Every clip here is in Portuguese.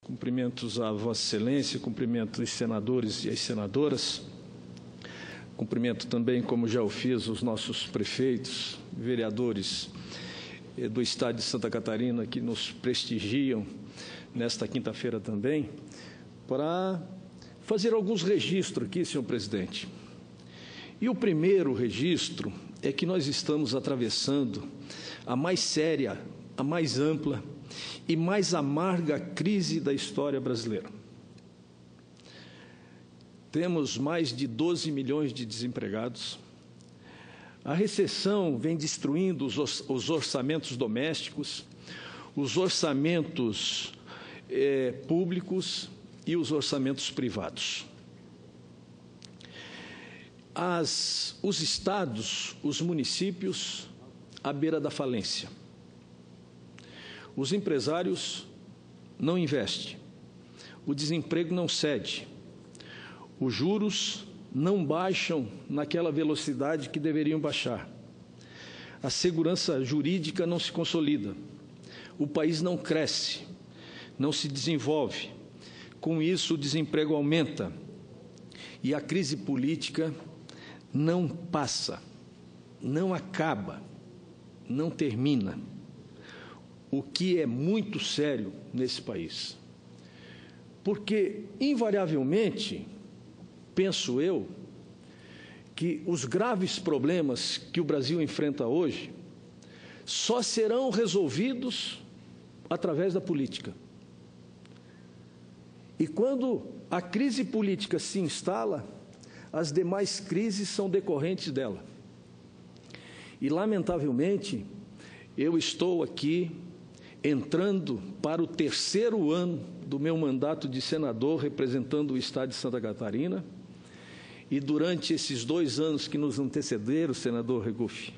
Cumprimentos a Vossa Excelência, cumprimento os senadores e as senadoras, cumprimento também, como já o fiz, os nossos prefeitos, vereadores do Estado de Santa Catarina que nos prestigiam nesta quinta-feira também, para fazer alguns registros aqui, senhor presidente. E o primeiro registro é que nós estamos atravessando a mais séria, a mais ampla e mais amarga crise da história brasileira. Temos mais de 12 milhões de desempregados. A recessão vem destruindo os orçamentos domésticos, os orçamentos públicos e os orçamentos privados. Os estados, os municípios, à beira da falência. Os empresários não investem, o desemprego não cede, os juros não baixam naquela velocidade que deveriam baixar, a segurança jurídica não se consolida, o país não cresce, não se desenvolve, com isso o desemprego aumenta e a crise política não passa, não acaba, não termina. O que é muito sério nesse país. Porque, invariavelmente, penso eu, que os graves problemas que o Brasil enfrenta hoje só serão resolvidos através da política. E quando a crise política se instala, as demais crises são decorrentes dela. E, lamentavelmente, eu estou aqui entrando para o terceiro ano do meu mandato de senador, representando o Estado de Santa Catarina, e durante esses 2 anos que nos antecederam, senador Regufe,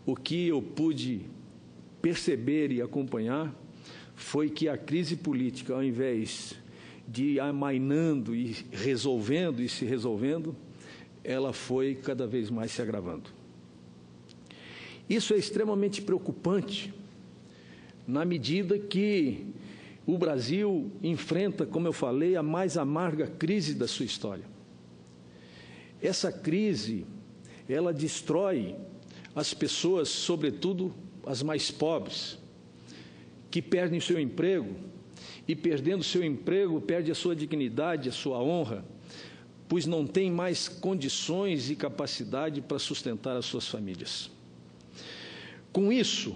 o que eu pude perceber e acompanhar foi que a crise política, ao invés de ir amainando e resolvendo e se resolvendo, ela foi cada vez mais se agravando. Isso é extremamente preocupante, na medida que o Brasil enfrenta, como eu falei, a mais amarga crise da sua história. Essa crise, ela destrói as pessoas, sobretudo as mais pobres, que perdem seu emprego, e perdendo seu emprego, perde a sua dignidade, a sua honra, pois não tem mais condições e capacidade para sustentar as suas famílias. Com isso,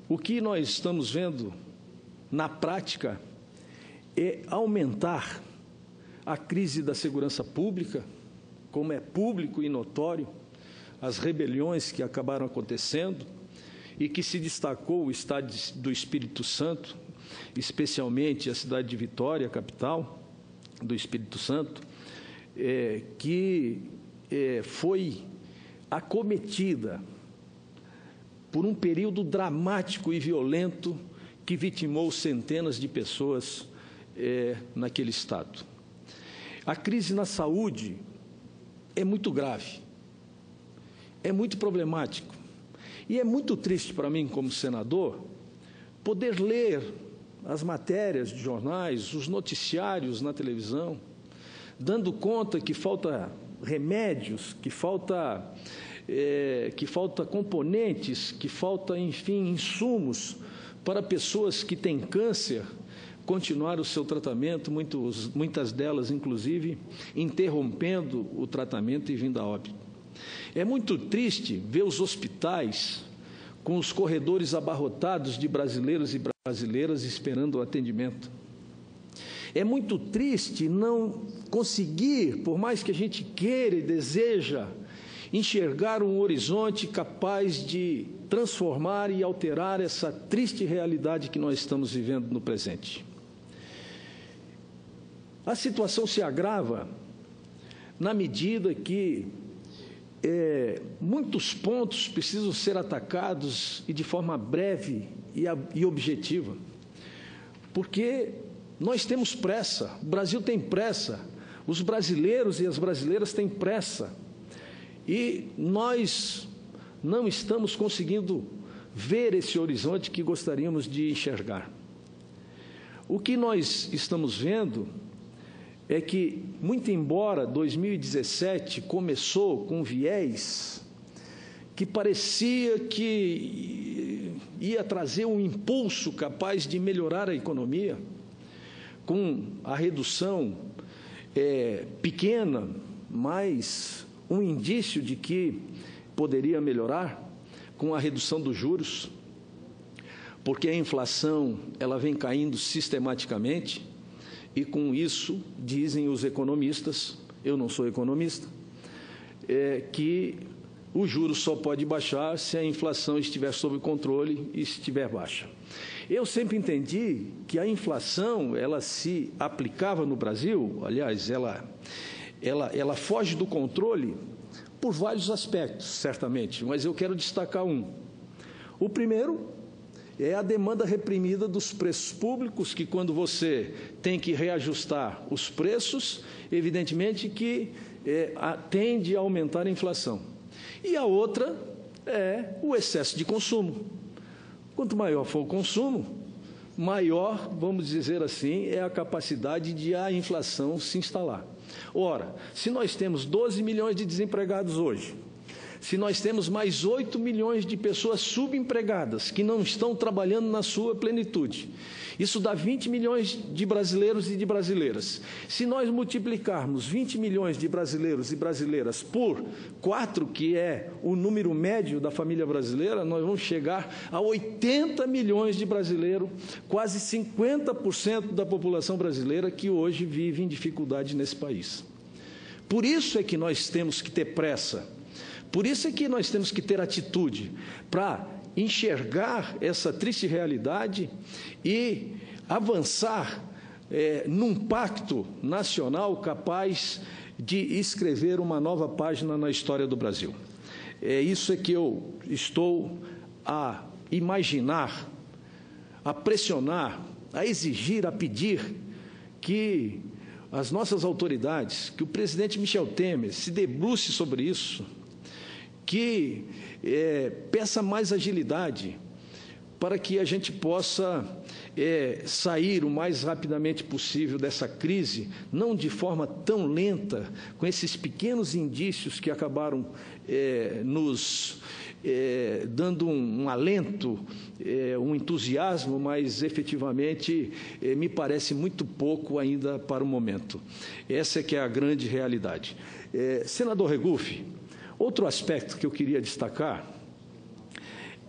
o que nós estamos vendo na prática é aumentar a crise da segurança pública, como é público e notório, as rebeliões que acabaram acontecendo e que se destacou o estado do Espírito Santo, especialmente a cidade de Vitória, capital do Espírito Santo, que foi acometida por um período dramático e violento que vitimou centenas de pessoas naquele estado. A crise na saúde é muito grave, é muito problemático, e é muito triste para mim, como senador, poder ler as matérias de jornais, os noticiários na televisão, dando conta que falta remédios, que falta componentes, que falta, enfim, insumos para pessoas que têm câncer continuar o seu tratamento, muitas delas, inclusive, interrompendo o tratamento e vindo a óbito. É muito triste ver os hospitais com os corredores abarrotados de brasileiros e brasileiras esperando o atendimento. É muito triste não conseguir, por mais que a gente queira e deseja, enxergar um horizonte capaz de transformar e alterar essa triste realidade que nós estamos vivendo no presente. A situação se agrava na medida que muitos pontos precisam ser atacados e de forma breve e objetiva, porque nós temos pressa, o Brasil tem pressa, os brasileiros e as brasileiras têm pressa, e nós não estamos conseguindo ver esse horizonte que gostaríamos de enxergar. O que nós estamos vendo é que, muito embora 2017 começou com viés que parecia que ia trazer um impulso capaz de melhorar a economia, com a redução pequena, mas um indício de que poderia melhorar, com a redução dos juros, porque a inflação ela vem caindo sistematicamente, e com isso, dizem os economistas, eu não sou economista, que o juro só pode baixar se a inflação estiver sob controle e estiver baixa. Eu sempre entendi que a inflação, ela se aplicava no Brasil, aliás, ela foge do controle por vários aspectos, certamente, mas eu quero destacar um. O primeiro é a demanda reprimida dos preços públicos, que quando você tem que reajustar os preços, evidentemente que tende a aumentar a inflação. E a outra é o excesso de consumo. Quanto maior for o consumo, maior, vamos dizer assim, é a capacidade de a inflação se instalar. Ora, se nós temos 12 milhões de desempregados hoje, se nós temos mais 8 milhões de pessoas subempregadas que não estão trabalhando na sua plenitude, isso dá 20 milhões de brasileiros e de brasileiras. Se nós multiplicarmos 20 milhões de brasileiros e brasileiras por 4, que é o número médio da família brasileira, nós vamos chegar a 80 milhões de brasileiros, quase 50% da população brasileira que hoje vive em dificuldade nesse país. Por isso é que nós temos que ter pressa. Por isso é que nós temos que ter atitude para enxergar essa triste realidade e avançar num pacto nacional capaz de escrever uma nova página na história do Brasil. Isso é que eu estou a imaginar, a pressionar, a exigir, a pedir que as nossas autoridades, que o presidente Michel Temer se debruce sobre isso, que peça mais agilidade para que a gente possa sair o mais rapidamente possível dessa crise, não de forma tão lenta, com esses pequenos indícios que acabaram nos dando um alento, um entusiasmo, mas efetivamente me parece muito pouco ainda para o momento. Essa é que é a grande realidade. Senador Regufe, outro aspecto que eu queria destacar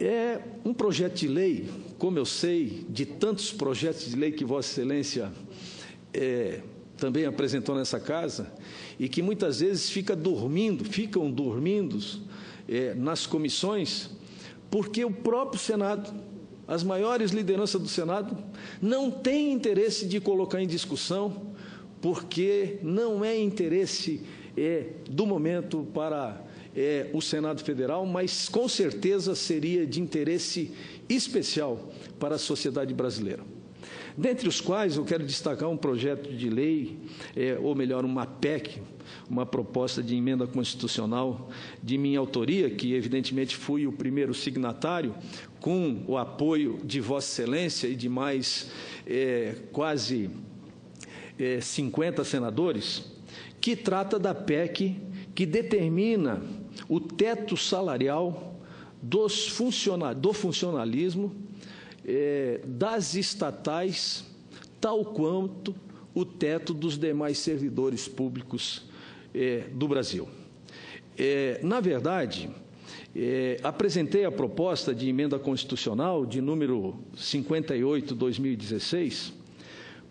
é um projeto de lei, como eu sei, de tantos projetos de lei que Vossa Excelência também apresentou nessa casa, e que muitas vezes ficam dormindo nas comissões, porque o próprio Senado, as maiores lideranças do Senado, não têm interesse de colocar em discussão, porque não é interesse do momento para o Senado Federal, mas com certeza seria de interesse especial para a sociedade brasileira. Dentre os quais eu quero destacar um projeto de lei, ou melhor, uma PEC, uma proposta de emenda constitucional de minha autoria, que evidentemente fui o primeiro signatário, com o apoio de Vossa Excelência e de mais quase 50 senadores, que trata da PEC que determina o teto salarial do funcionalismo das estatais, tal quanto o teto dos demais servidores públicos do Brasil. Na verdade, apresentei a proposta de emenda constitucional de número 58/2016,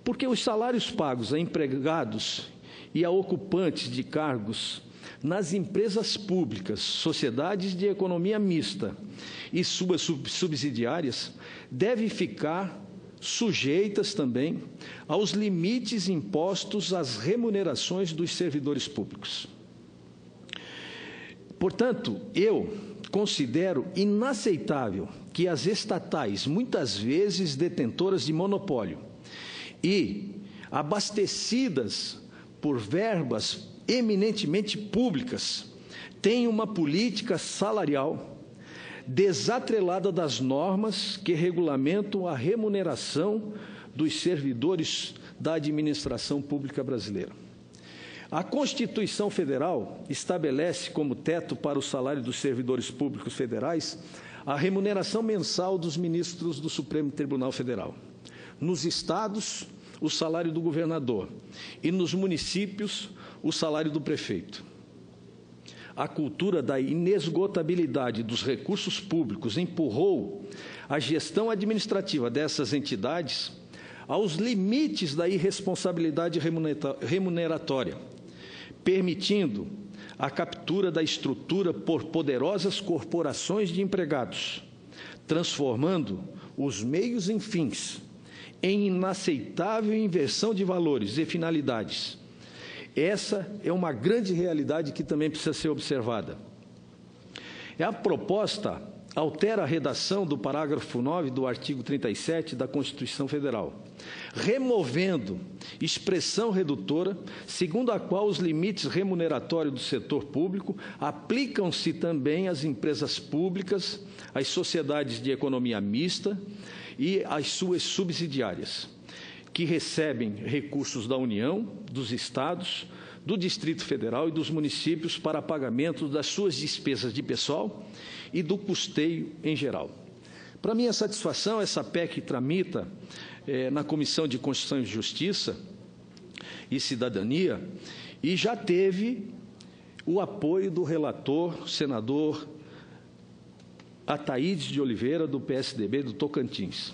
porque os salários pagos a empregados e a ocupantes de cargos nas empresas públicas, sociedades de economia mista e suas subsidiárias devem ficar sujeitas também aos limites impostos às remunerações dos servidores públicos. Portanto, eu considero inaceitável que as estatais, muitas vezes detentoras de monopólio e abastecidas por verbas eminentemente públicas, tem uma política salarial desatrelada das normas que regulamentam a remuneração dos servidores da administração pública brasileira. A Constituição Federal estabelece como teto para o salário dos servidores públicos federais a remuneração mensal dos ministros do Supremo Tribunal Federal. Nos estados, o salário do governador e nos municípios, o salário do prefeito. A cultura da inesgotabilidade dos recursos públicos empurrou a gestão administrativa dessas entidades aos limites da irresponsabilidade remuneratória, permitindo a captura da estrutura por poderosas corporações de empregados, transformando os meios em fins, em inaceitável inversão de valores e finalidades. Essa é uma grande realidade que também precisa ser observada. A proposta altera a redação do parágrafo 9 do artigo 37 da Constituição Federal, removendo expressão redutora, segundo a qual os limites remuneratórios do setor público aplicam-se também às empresas públicas, às sociedades de economia mista e às suas subsidiárias, que recebem recursos da União, dos estados, do Distrito Federal e dos municípios para pagamento das suas despesas de pessoal e do custeio em geral. Para minha satisfação, essa PEC tramita na Comissão de Constituição e Justiça e Cidadania e já teve o apoio do relator, senador Ataídes de Oliveira, do PSDB do Tocantins.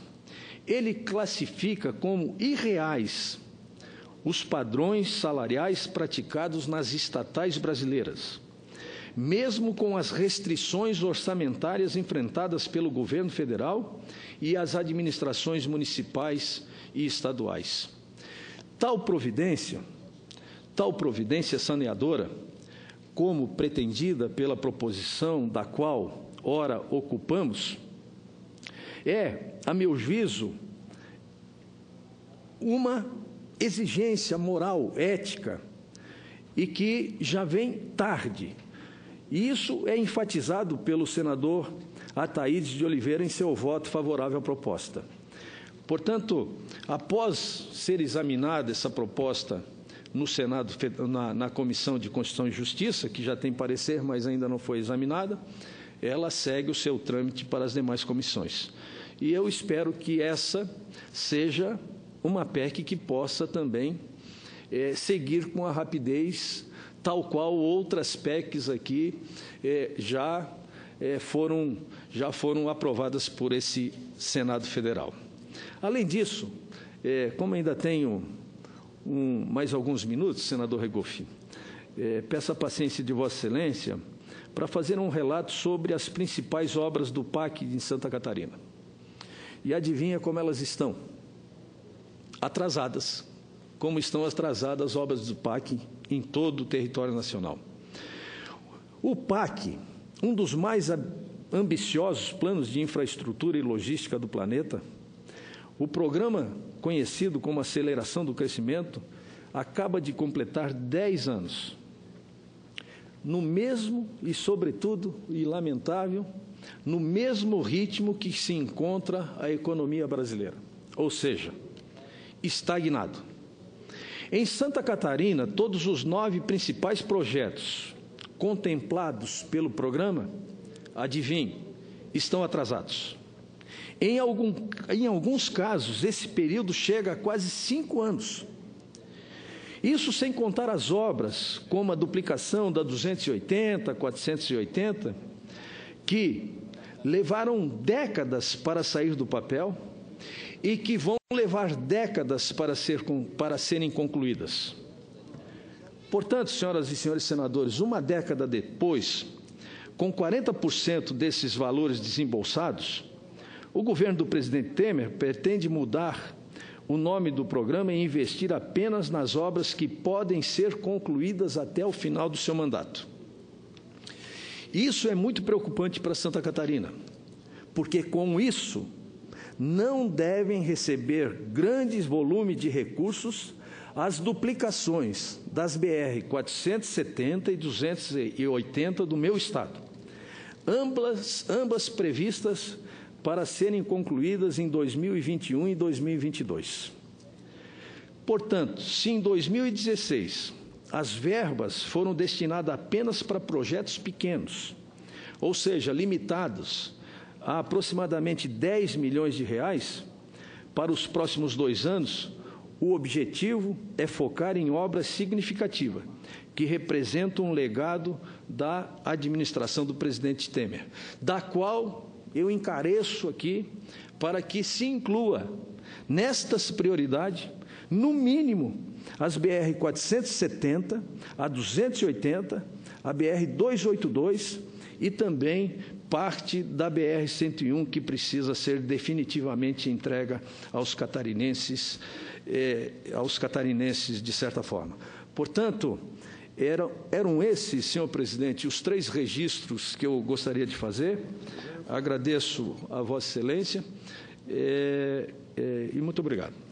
Ele classifica como irreais os padrões salariais praticados nas estatais brasileiras, mesmo com as restrições orçamentárias enfrentadas pelo governo federal e as administrações municipais e estaduais. Tal providência saneadora, como pretendida pela proposição da qual ora ocupamos, é, a meu juízo, uma exigência moral, ética, e que já vem tarde. E isso é enfatizado pelo senador Ataídes de Oliveira em seu voto favorável à proposta. Portanto, após ser examinada essa proposta no Senado, na Comissão de Constituição e Justiça, que já tem parecer, mas ainda não foi examinada, ela segue o seu trâmite para as demais comissões. E eu espero que essa seja uma PEC que possa também seguir com a rapidez, tal qual outras PECs aqui já foram aprovadas por esse Senado Federal. Além disso, como ainda tenho mais alguns minutos, senador Regoff, peço a paciência de Vossa Excelência para fazer um relato sobre as principais obras do PAC em Santa Catarina. E adivinha como elas estão? Atrasadas, como estão atrasadas as obras do PAC em todo o território nacional. O PAC, um dos mais ambiciosos planos de infraestrutura e logística do planeta, o programa conhecido como Aceleração do Crescimento, acaba de completar 10 anos. No mesmo e, sobretudo, e lamentável, no mesmo ritmo que se encontra a economia brasileira, ou seja, estagnado. Em Santa Catarina, todos os 9 principais projetos contemplados pelo programa, adivinhe, estão atrasados. Em alguns casos, esse período chega a quase 5 anos. Isso sem contar as obras, como a duplicação da 280, 480, que levaram décadas para sair do papel e que vão levar décadas para serem concluídas. Portanto, senhoras e senhores senadores, uma década depois, com 40% desses valores desembolsados, o governo do presidente Temer pretende mudar o nome do programa e investir apenas nas obras que podem ser concluídas até o final do seu mandato. Isso é muito preocupante para Santa Catarina, porque com isso não devem receber grandes volumes de recursos as duplicações das BR 470 e 280 do meu estado, ambas previstas para serem concluídas em 2021 e 2022. Portanto, se em 2016 as verbas foram destinadas apenas para projetos pequenos, ou seja, limitados a aproximadamente 10 milhões de reais, para os próximos 2 anos, o objetivo é focar em obras significativas, que representam um legado da administração do presidente Temer, da qual eu encareço aqui para que se inclua nestas prioridades, no mínimo, as BR-470, a 280, a BR-282 e também parte da BR-101, que precisa ser definitivamente entregue aos catarinenses de certa forma. Portanto, eram esses, senhor presidente, os 3 registros que eu gostaria de fazer. Agradeço a Vossa Excelência e muito obrigado.